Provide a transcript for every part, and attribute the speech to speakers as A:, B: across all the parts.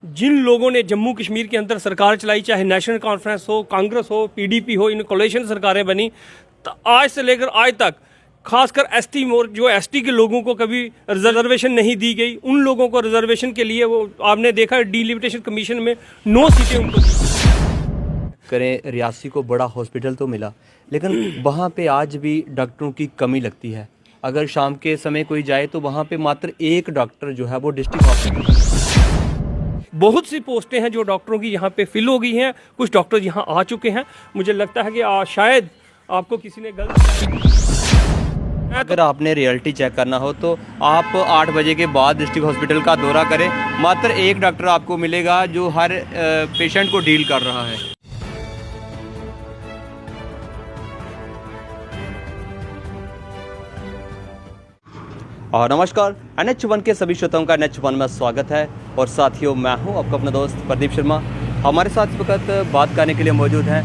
A: जिन लोगों ने जम्मू कश्मीर के अंदर सरकार चलाई, चाहे नेशनल कॉन्फ्रेंस हो, कांग्रेस हो, पीडीपी हो, इन कोalition सरकारें बनी, तो आज से लेकर आज तक खासकर एसटी जो एसटी के लोगों को कभी रिजर्वेशन नहीं दी गई, उन लोगों को रिजर्वेशन के लिए वो आपने देखा डीलिमिटेशन कमीशन में 9 सीटें उनको
B: करें। रियासी को बड़ा हॉस्पिटल तो मिला, लेकिन वहाँ पे आज भी डॉक्टरों की कमी लगती है। अगर शाम के समय कोई जाए तो वहाँ पे मात्र एक डॉक्टर जो है वो डिस्ट्रिक्ट हॉस्पिटल।
A: बहुत सी पोस्टें हैं जो डॉक्टरों की यहाँ पे फिल हो गई हैं, कुछ डॉक्टर यहाँ आ चुके हैं। मुझे लगता है कि शायद आपको किसी ने गलत
B: अगर आपने रियलिटी चेक करना हो तो आप 8 बजे के बाद डिस्ट्रिक्ट हॉस्पिटल का दौरा करें, मात्र एक डॉक्टर आपको मिलेगा जो हर पेशेंट को डील कर रहा है। और नमस्कार, NH1 के सभी श्रोताओं का NH1 में स्वागत है। और साथियों, मैं हूं आपका अपना दोस्त प्रदीप शर्मा। हमारे साथ इस वक्त बात करने के लिए मौजूद हैं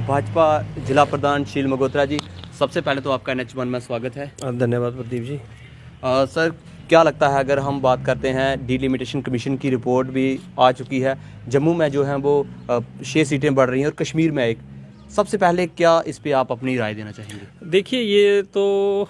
B: भाजपा जिला प्रधान शील मगोत्रा जी। सबसे पहले तो आपका NH1 में स्वागत है।
A: धन्यवाद प्रदीप जी।
B: सर, क्या लगता है, अगर हम बात करते हैं डीलिमिटेशन कमीशन की रिपोर्ट भी आ चुकी है, जम्मू में जो है वो 6 सीटें बढ़ रही हैं और कश्मीर में 1, सबसे पहले क्या इस पर आप अपनी राय देना चाहेंगे?
A: देखिए, ये तो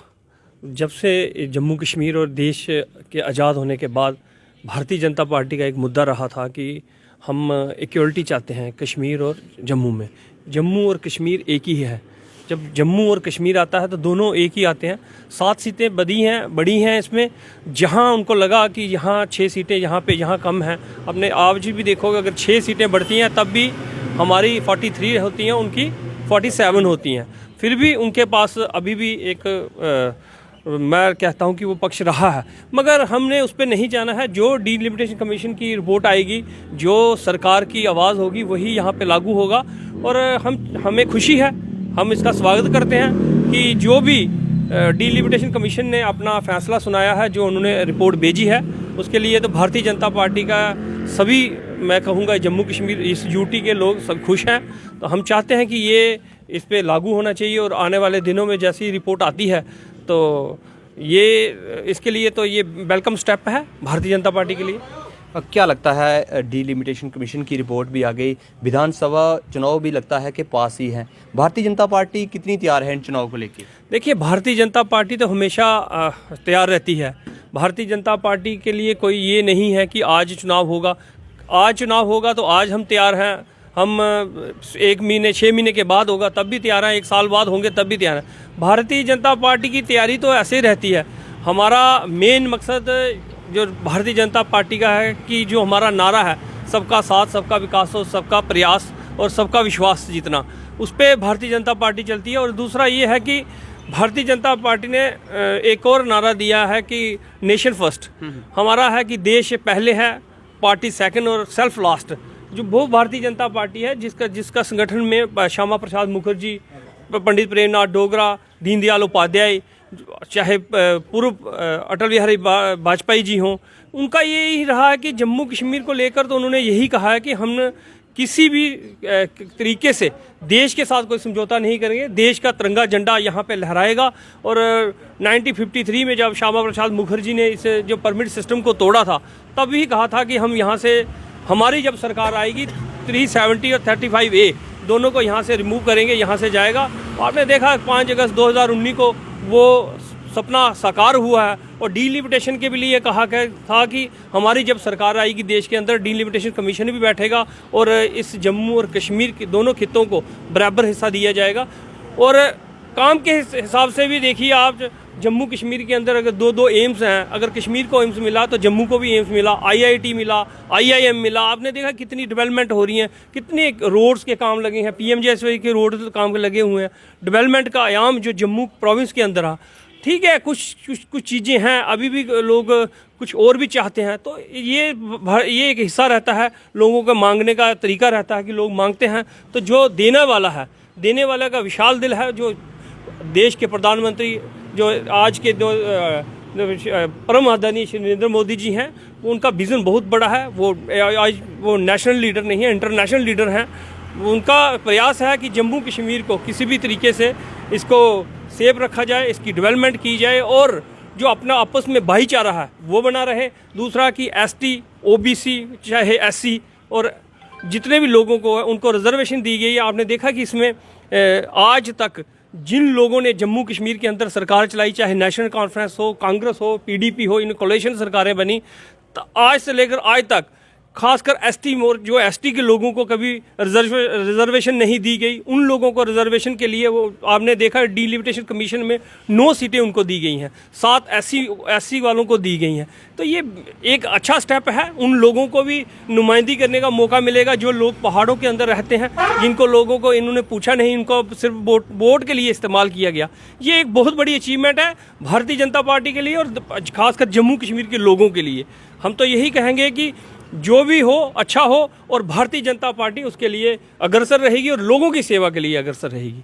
A: जब से जम्मू कश्मीर और देश के आज़ाद होने के बाद भारतीय जनता पार्टी का एक मुद्दा रहा था कि हम इक्वलिटी चाहते हैं कश्मीर और जम्मू में। जम्मू और कश्मीर एक ही है। जब जम्मू और कश्मीर आता है तो दोनों एक ही आते हैं। 7 सीटें बड़ी हैं इसमें, जहां उनको लगा कि यहाँ 6 सीटें यहाँ कम हैं। अपने आप जी भी देखोगे, अगर 6 सीटें बढ़ती हैं तब भी हमारी 43 होती हैं, उनकी 47 होती हैं। फिर भी उनके पास अभी भी एक मैं कहता हूं कि वो पक्ष रहा है, मगर हमने उस पर नहीं जाना है। जो डीलिमिटेशन कमीशन की रिपोर्ट आएगी, जो सरकार की आवाज़ होगी, वही यहाँ पे लागू होगा। और हमें खुशी है, हम इसका स्वागत करते हैं कि जो भी डीलिमिटेशन कमीशन ने अपना फैसला सुनाया है, जो उन्होंने रिपोर्ट भेजी है, उसके लिए तो भारतीय जनता पार्टी का सभी, मैं कहूँगा जम्मू कश्मीर इस यूटी के लोग सब खुश हैं। तो हम चाहते हैं कि ये इस पर लागू होना चाहिए। और आने वाले दिनों में जैसी रिपोर्ट आती है तो ये इसके लिए तो ये वेलकम स्टेप है भारतीय जनता पार्टी के लिए।
B: क्या लगता है, डीलिमिटेशन कमीशन की रिपोर्ट भी आ गई, विधानसभा चुनाव भी लगता है कि पास ही है, भारतीय जनता पार्टी कितनी तैयार है इन चुनाव को लेकर?
A: देखिए, भारतीय जनता पार्टी तो हमेशा तैयार रहती है। भारतीय जनता पार्टी के लिए कोई ये नहीं है कि आज चुनाव होगा, आज चुनाव होगा तो आज हम तैयार हैं। हम 1 महीने 6 महीने के बाद होगा तब भी तैयार हैं, 1 साल बाद होंगे तब भी तैयार हैं। भारतीय जनता पार्टी की तैयारी तो ऐसे ही रहती है। हमारा मेन मकसद जो भारतीय जनता पार्टी का है कि जो हमारा नारा है, सबका साथ, सबका विकास और सबका प्रयास और सबका विश्वास जीतना, उस पर भारतीय जनता पार्टी चलती है। और दूसरा ये है कि भारतीय जनता पार्टी ने एक और नारा दिया है कि नेशन फर्स्ट। हमारा है कि देश पहले है, पार्टी सेकंड और सेल्फ लास्ट। जो वो भारतीय जनता पार्टी है जिसका संगठन में श्यामा प्रसाद मुखर्जी, पंडित प्रेमनाथ डोगरा, दीनदयाल उपाध्याय, चाहे पूर्व अटल बिहारी वाजपेयी जी हों, उनका यही रहा है कि जम्मू कश्मीर को लेकर तो उन्होंने यही कहा है कि हम किसी भी तरीके से देश के साथ कोई समझौता नहीं करेंगे, देश का तिरंगा झंडा यहाँ पे लहराएगा। और 1953 में जब श्यामा प्रसाद मुखर्जी ने इस जो परमिट सिस्टम को तोड़ा था, तब भी कहा था कि हम यहाँ से, हमारी जब सरकार आएगी, 370 और 35A दोनों को यहाँ से रिमूव करेंगे, यहाँ से जाएगा। आपने देखा 5 अगस्त 2019 को वो सपना साकार हुआ है। और डीलिमिटेशन के भी लिए कहा था कि हमारी जब सरकार आएगी देश के अंदर, डीलिमिटेशन कमीशन भी बैठेगा और इस जम्मू और कश्मीर के दोनों खित्तों को बराबर हिस्सा दिया जाएगा। और काम के हिसाब से भी देखिए आप, जम्मू कश्मीर के अंदर अगर 2 एम्स हैं, अगर कश्मीर को एम्स मिला तो जम्मू को भी एम्स मिला, IIT मिला, IIM मिला। आपने देखा कितनी डेवलपमेंट हो रही है, कितने रोड्स के काम लगे हैं, PMJSY के रोड काम लगे हुए हैं। डेवलपमेंट का आयाम जो जम्मू प्रोविंस के अंदर है, ठीक है, कुछ चीज़ें हैं, अभी भी लोग कुछ और भी चाहते हैं। तो ये एक हिस्सा रहता है, लोगों का मांगने का तरीका रहता है कि लोग मांगते हैं। तो जो देने वाला है, देने वाला का विशाल दिल है। जो देश के प्रधानमंत्री, जो आज के जो परम आदरणीय श्री नरेंद्र मोदी जी हैं, उनका विज़न बहुत बड़ा है। आज वो नेशनल लीडर नहीं है, इंटरनेशनल लीडर हैं। उनका प्रयास है कि जम्मू कश्मीर को किसी भी तरीके से इसको सेफ रखा जाए, इसकी डेवलपमेंट की जाए। और जो अपना आपस में भाईचारा है वो बना रहे। दूसरा कि ST OBC चाहे SC और जितने भी लोगों को है उनको रिजर्वेशन दी गई है। आपने देखा कि इसमें आज तक जिन लोगों ने जम्मू कश्मीर के अंदर सरकार चलाई, चाहे नेशनल कॉन्फ्रेंस हो, कांग्रेस हो, PDP हो, इन कोalition सरकारें बनी, तो आज से लेकर आज तक खासकर ST जो ST के लोगों को कभी रिजर्वेशन नहीं दी गई, उन लोगों को रिजर्वेशन के लिए वो आपने देखा डिलिमिटेशन कमीशन में 9 सीटें उनको दी गई हैं, 7 SC वालों को दी गई हैं। तो ये एक अच्छा स्टेप है, उन लोगों को भी नुमाइंदगी करने का मौका मिलेगा जो लोग पहाड़ों के अंदर रहते हैं, जिनको लोगों को इन्होंने पूछा नहीं, इनको सिर्फ वोट के लिए इस्तेमाल किया गया। ये एक बहुत बड़ी अचीवमेंट है भारतीय जनता पार्टी के लिए और खासकर जम्मू कश्मीर के लोगों के लिए। हम तो यही कहेंगे कि जो भी हो अच्छा हो और भारतीय जनता पार्टी उसके लिए अग्रसर रहेगी और लोगों की सेवा के लिए अग्रसर रहेगी।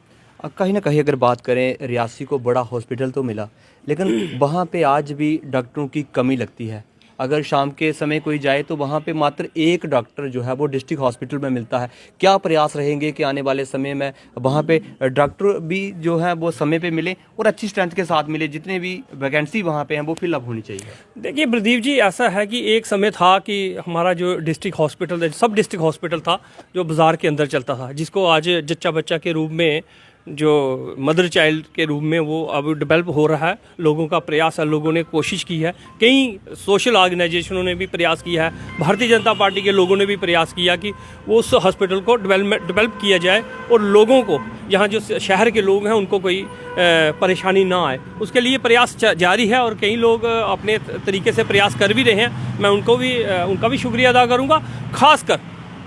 B: कहीं ना कहीं अगर बात करें, रियासी को बड़ा हॉस्पिटल तो मिला, लेकिन वहाँ पे आज भी डॉक्टरों की कमी लगती है। अगर शाम के समय कोई जाए तो वहाँ पे मात्र एक डॉक्टर जो है वो डिस्ट्रिक्ट हॉस्पिटल में मिलता है। क्या प्रयास रहेंगे कि आने वाले समय में वहाँ पे डॉक्टर भी जो है वो समय पे मिले और अच्छी स्ट्रेंथ के साथ मिले, जितने भी वैकेंसी वहाँ पे हैं वो फिलअप होनी चाहिए?
A: देखिए प्रदीप जी, ऐसा है कि एक समय था कि हमारा जो डिस्ट्रिक्ट हॉस्पिटल, सब डिस्ट्रिक्ट हॉस्पिटल था जो बाज़ार के अंदर चलता था, जिसको आज जच्चा बच्चा के रूप में, जो मदर चाइल्ड के रूप में वो अब डेवलप हो रहा है। लोगों का प्रयास है, लोगों ने कोशिश की है, कई सोशल ऑर्गेनाइजेशनों ने भी प्रयास किया है, भारतीय जनता पार्टी के लोगों ने भी प्रयास किया कि वो उस हॉस्पिटल को डेवलप किया जाए और लोगों को, यहाँ जो शहर के लोग हैं उनको कोई परेशानी ना आए, उसके लिए प्रयास जारी है और कई लोग अपने तरीके से प्रयास कर भी रहे हैं। मैं उनका भी शुक्रिया अदा करूँगा। खासकर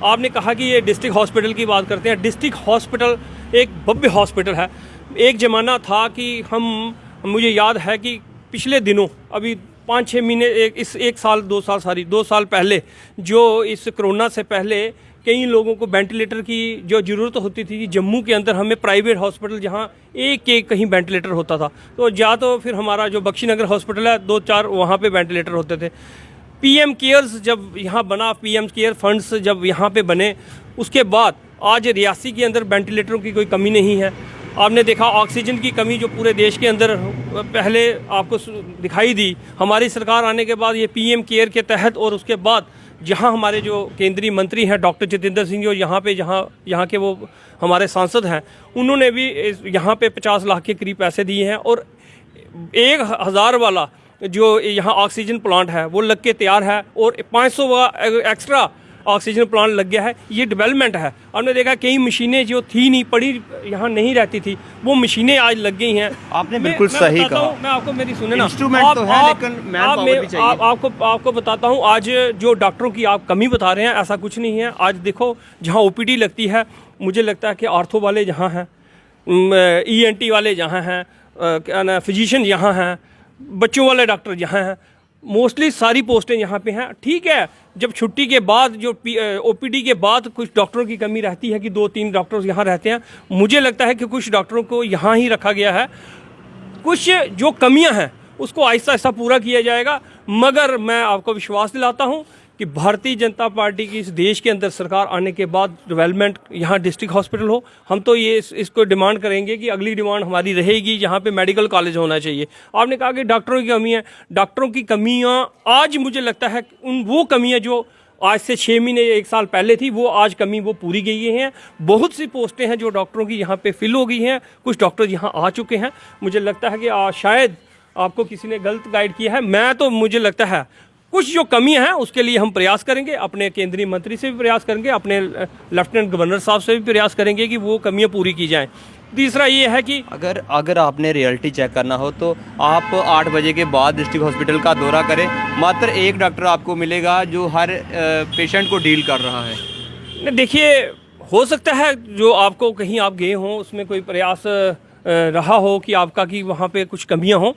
A: आपने कहा कि ये डिस्ट्रिक्ट हॉस्पिटल की बात करते हैं। डिस्ट्रिक्ट हॉस्पिटल एक भव्य हॉस्पिटल है। एक ज़माना था कि मुझे याद है कि पिछले दिनों, अभी 5-6 महीने, एक साल 2 साल पहले, जो इस कोरोना से पहले कई लोगों को वेंटिलेटर की जो ज़रूरत होती थी, जम्मू के अंदर हमें प्राइवेट हॉस्पिटल जहाँ एक कहीं वेंटिलेटर होता था, तो या तो फिर हमारा जो बख्शीनगर हॉस्पिटल है 2-4 वहाँ पे वेंटिलेटर होते थे। PM केयर्स जब यहाँ बना, PM केयर फंड्स जब यहाँ पे बने, उसके बाद आज रियासी के अंदर वेंटिलेटरों की कोई कमी नहीं है। आपने देखा ऑक्सीजन की कमी जो पूरे देश के अंदर पहले आपको दिखाई दी, हमारी सरकार आने के बाद ये PM केयर के तहत, और उसके बाद जहाँ हमारे जो केंद्रीय मंत्री हैं डॉक्टर जितेंद्र सिंह और यहाँ के वो हमारे सांसद हैं, उन्होंने भी यहाँ पे 50 लाख के करीब पैसे दिए हैं और 1000 वाला जो यहाँ ऑक्सीजन प्लांट है वो लग के तैयार है और 500 एक्स्ट्रा ऑक्सीजन प्लांट लग गया है। ये डेवलपमेंट है। हमने देखा कई मशीनें जो थी नहीं, पड़ी यहाँ नहीं रहती थी, वो मशीनें आज लग गई हैं।
B: आपने बिल्कुल सही कहा।
A: मैं आपको मेरी सुने ना,
B: इंस्ट्रूमेंट तो है लेकिन मैन पावर भी चाहिए।
A: आपको बताता हूँ, आज जो डॉक्टरों की आप कमी बता रहे हैं, ऐसा कुछ नहीं है। आज देखो जहाँ OPD लगती है, मुझे लगता है कि आर्थो वाले जहाँ हैं, ENT वाले जहाँ हैं, क्या ना फिजिशियन यहाँ हैं, बच्चों वाले डॉक्टर यहाँ हैं, मोस्टली सारी पोस्टें यहाँ पे हैं। ठीक है, जब छुट्टी के बाद जो OPD के बाद कुछ डॉक्टरों की कमी रहती है कि 2-3 डॉक्टर्स यहाँ रहते हैं, मुझे लगता है कि कुछ डॉक्टरों को यहाँ ही रखा गया है। कुछ जो कमियाँ हैं उसको आहिस्ता आहिस्ता पूरा किया जाएगा, मगर मैं आपको विश्वास दिलाता हूँ कि भारतीय जनता पार्टी की इस देश के अंदर सरकार आने के बाद डेवलपमेंट यहाँ डिस्ट्रिक्ट हॉस्पिटल हो। हम तो ये इसको डिमांड करेंगे कि अगली डिमांड हमारी रहेगी यहाँ पे मेडिकल कॉलेज होना चाहिए। आपने कहा कि डॉक्टरों की कमी है, डॉक्टरों की कमियाँ आज मुझे लगता है वो कमियाँ जो आज से 6 महीने 1 साल पहले थी, वो आज कमी वो पूरी गई हैं। बहुत सी पोस्टें हैं जो डॉक्टरों की यहाँ पे फिल हो गई हैं, कुछ डॉक्टर यहाँ आ चुके हैं। मुझे लगता है कि शायद आपको किसी ने गलत गाइड किया है। मैं तो मुझे लगता है कुछ जो कमियां हैं उसके लिए हम प्रयास करेंगे, अपने केंद्रीय मंत्री से भी प्रयास करेंगे, अपने लेफ्टिनेंट गवर्नर साहब से भी प्रयास करेंगे कि वो कमियां पूरी की जाएं। तीसरा ये है कि
B: अगर आपने रियलिटी चेक करना हो तो आप 8 बजे के बाद डिस्ट्रिक्ट हॉस्पिटल का दौरा करें, मात्र एक डॉक्टर आपको मिलेगा जो हर पेशेंट को डील कर रहा है।
A: देखिए, हो सकता है जो आपको कहीं आप गए हों उसमें कोई प्रयास रहा हो कि आपका कि वहाँ पे कुछ कमियां हों,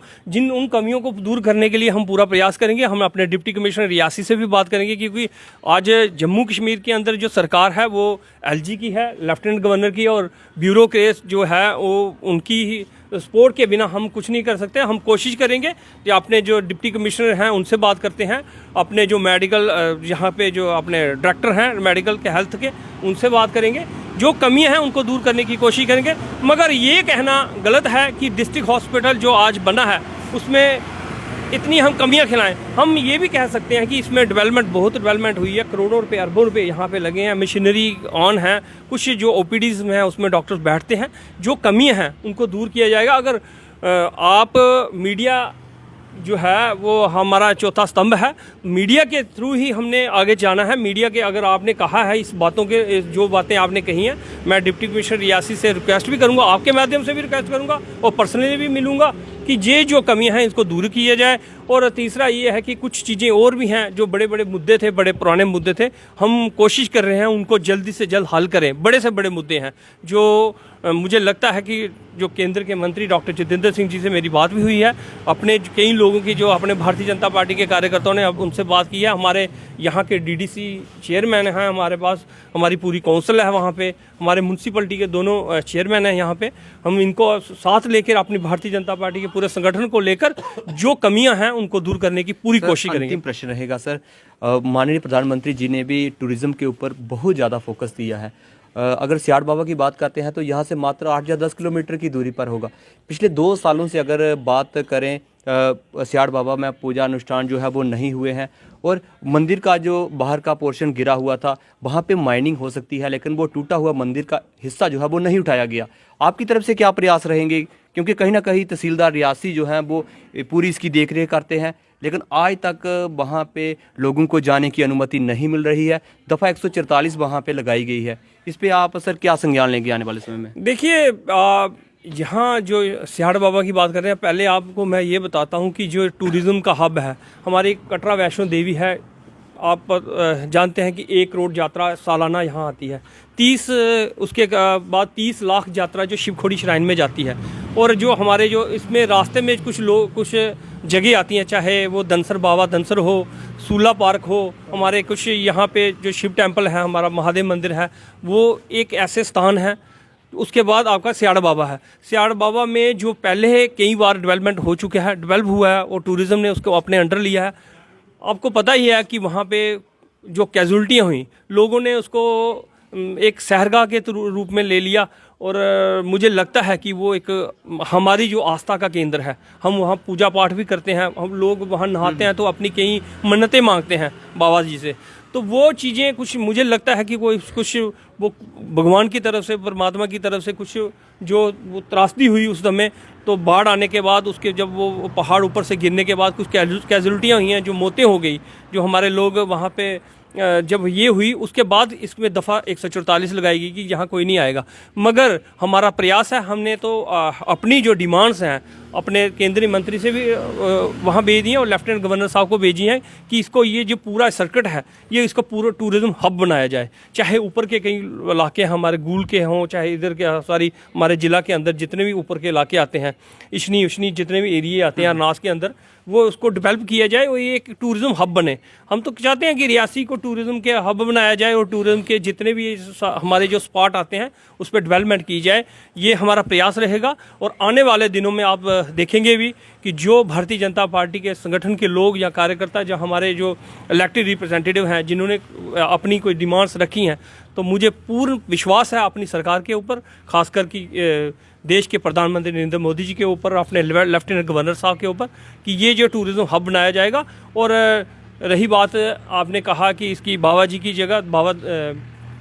A: उन कमियों को दूर करने के लिए हम पूरा प्रयास करेंगे। हम अपने डिप्टी कमिश्नर रियासी से भी बात करेंगे, क्योंकि आज जम्मू कश्मीर के अंदर जो सरकार है वो LG की है, लेफ्टिनेंट गवर्नर की, और ब्यूरोक्रेट जो है वो उनकी ही सपोर्ट के बिना हम कुछ नहीं कर सकते। हम कोशिश करेंगे कि अपने जो डिप्टी कमिश्नर हैं उनसे बात करते हैं, अपने जो मेडिकल यहाँ पे जो अपने डायरेक्टर हैं मेडिकल के हेल्थ के, उनसे बात करेंगे, जो कमियां हैं उनको दूर करने की कोशिश करेंगे। मगर ये कहना गलत है कि डिस्ट्रिक्ट हॉस्पिटल जो आज बना है उसमें इतनी हम कमियां खिलाएं। हम ये भी कह सकते हैं कि इसमें बहुत डेवलपमेंट हुई है, करोड़ों रुपए अरबों रुपए यहाँ पे लगे हैं, मशीनरी ऑन है, कुछ जो ओपीडीज में है उसमें डॉक्टर्स बैठते हैं। जो कमियां हैं उनको दूर किया जाएगा। अगर आप मीडिया जो है वो हमारा चौथा स्तंभ है, मीडिया के थ्रू ही हमने आगे जाना है। मीडिया के अगर आपने कहा है इस बातों के, जो बातें आपने कही हैं, मैं डिप्टी कमिश्नर रियासी से रिक्वेस्ट भी करूंगा, आपके माध्यम से भी रिक्वेस्ट करूंगा और पर्सनली भी मिलूंगा कि ये जो कमियां हैं इसको दूर किया जाए। और तीसरा ये है कि कुछ चीज़ें और भी हैं जो बड़े बड़े मुद्दे थे, बड़े पुराने मुद्दे थे, हम कोशिश कर रहे हैं उनको जल्दी से जल्द हल करें। बड़े से बड़े मुद्दे हैं जो मुझे लगता है कि जो केंद्र के मंत्री डॉक्टर जितेंद्र सिंह जी से मेरी बात भी हुई है, अपने कई लोगों की जो अपने भारतीय जनता पार्टी के कार्यकर्ताओं ने अब उनसे बात की है। हमारे यहाँ के डीडीसी चेयरमैन हैं हमारे पास, हमारी पूरी काउंसिल है वहाँ पे, हमारे म्यूनसिपलिटी के दोनों चेयरमैन हैं यहाँ पे। हम इनको साथ लेकर अपनी भारतीय जनता पार्टी के पूरे संगठन को लेकर जो कमियां हैं उनको दूर करने की पूरी कोशिश करेंगे।
B: अंतिम प्रश्न रहेगा सर, माननीय प्रधानमंत्री जी ने भी टूरिज्म के ऊपर बहुत ज़्यादा फोकस दिया है। अगर सियाड़ बाबा की बात करते हैं तो यहाँ से मात्र 8 या 10 किलोमीटर की दूरी पर होगा। पिछले 2 सालों से अगर बात करें, सियाड़ बाबा में पूजा अनुष्ठान जो है वो नहीं हुए हैं और मंदिर का जो बाहर का पोर्शन गिरा हुआ था वहाँ पे माइनिंग हो सकती है, लेकिन वो टूटा हुआ मंदिर का हिस्सा जो है वो नहीं उठाया गया। आपकी तरफ से क्या प्रयास रहेंगे? क्योंकि कहीं ना कहीं तहसीलदार रियासी जो हैं वो पूरी इसकी देखरेख करते हैं, लेकिन आज तक वहाँ पे लोगों को जाने की अनुमति नहीं मिल रही है। दफ़ा 144 वहाँ पे लगाई गई है। इस पे आप सर क्या संज्ञान लेंगे आने वाले समय में?
A: देखिए, यहाँ जो सियाड़ बाबा की बात कर रहे हैं, पहले आपको मैं ये बताता हूँ कि जो टूरिज़्म का हब है हमारी कटरा वैष्णो देवी है। आप जानते हैं कि 1 करोड़ यात्रा सालाना यहाँ आती है। उसके बाद 30 लाख यात्रा जो शिवखोड़ी श्राइन में जाती है। और जो हमारे जो इसमें रास्ते में कुछ जगह आती हैं, चाहे वो धनसर बाबा धनसर हो, सूला पार्क हो, हमारे कुछ यहाँ पे जो शिव टेम्पल है, हमारा महादेव मंदिर है, वो एक ऐसे स्थान है। उसके बाद आपका सियाड़ बाबा है। सियाड़ बाबा में जो पहले कई बार डेवलपमेंट हो चुका है, डेवलप हुआ है और टूरिज़्म ने उसको अपने अंडर लिया है। आपको पता ही है कि वहाँ पे जो कैजुअल्टियाँ हुई, लोगों ने उसको एक सहरगाह के रूप में ले लिया और मुझे लगता है कि वो एक हमारी जो आस्था का केंद्र है। हम वहाँ पूजा पाठ भी करते हैं, हम लोग वहाँ नहाते हैं तो अपनी कई मन्नतें मांगते हैं बाबा जी से। तो वो चीज़ें कुछ मुझे लगता है कि कुछ वो भगवान की तरफ से, परमात्मा की तरफ से कुछ जो वो त्रासदी हुई उस समय, तो बाढ़ आने के बाद उसके जब वो पहाड़ ऊपर से गिरने के बाद कुछ कैजुअल्टियाँ हुई हैं, जो मौतें हो गई, जो हमारे लोग वहाँ पे जब ये हुई उसके बाद इसमें दफ़ा 144 लगाई गई कि यहाँ कोई नहीं आएगा। मगर हमारा प्रयास है, हमने तो अपनी जो डिमांड्स हैं अपने केंद्रीय मंत्री से भी वहाँ भेज दी हैं और लेफ्टिनेंट गवर्नर साहब को भेजी हैं कि इसको ये जो पूरा सर्किट है ये इसको पूरा टूरिज़्म हब बनाया जाए। चाहे ऊपर के कई इलाके हमारे गूल के हों, चाहे इधर के हमारे ज़िला के अंदर जितने भी ऊपर के इलाके आते हैं, इशनी जितने भी एरिए आते हैं अरनास के अंदर, वो उसको डेवलप किया जाए और ये एक टूरिज़्म हब बने। हम तो चाहते हैं कि रियासी को टूरिज़्म के हब बनाया जाए और टूरिज़्म के जितने भी हमारे जो स्पॉट आते हैं उस पर डेवलपमेंट की जाए। ये हमारा प्रयास रहेगा और आने वाले दिनों में आप देखेंगे भी कि जो भारतीय जनता पार्टी के संगठन के लोग या कार्यकर्ता, जो हमारे जो इलेक्टेड रिप्रेजेंटेटिव हैं, जिन्होंने अपनी कोई डिमांड्स रखी हैं, तो मुझे पूर्ण विश्वास है अपनी सरकार के ऊपर, खासकर कि देश के प्रधानमंत्री नरेंद्र मोदी जी के ऊपर, अपने लेफ्टिनेंट गवर्नर साहब के ऊपर, कि ये जो टूरिज़्म हब बनाया जाएगा। और रही बात आपने कहा कि इसकी बाबा जी की जगह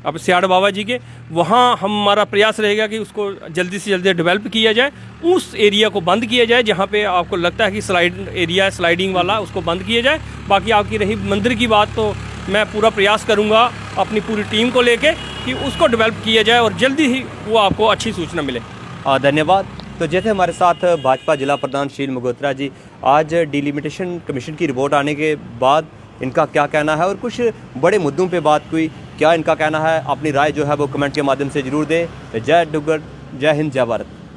A: अब सियाड़ बाबा जी के, वहाँ हमारा प्रयास रहेगा कि उसको जल्दी से जल्दी डेवलप किया जाए, उस एरिया को बंद किया जाए जहाँ पे आपको लगता है कि स्लाइडिंग वाला, उसको बंद किया जाए। बाकी आपकी रही मंदिर की बात, तो मैं पूरा प्रयास करूँगा अपनी पूरी टीम को लेके कि उसको डेवलप किया जाए और जल्दी ही वो आपको अच्छी सूचना मिले।
B: धन्यवाद। तो जैसे हमारे साथ भाजपा जिला प्रधान शील मगोत्रा जी, आज डिलिमिटेशन कमीशन की रिपोर्ट आने के बाद इनका क्या कहना है और कुछ बड़े मुद्दों पे बात हुई, क्या इनका कहना है, अपनी राय जो है वो कमेंट के माध्यम से ज़रूर दें। जय डुग्गर, जय हिंद, जय भारत।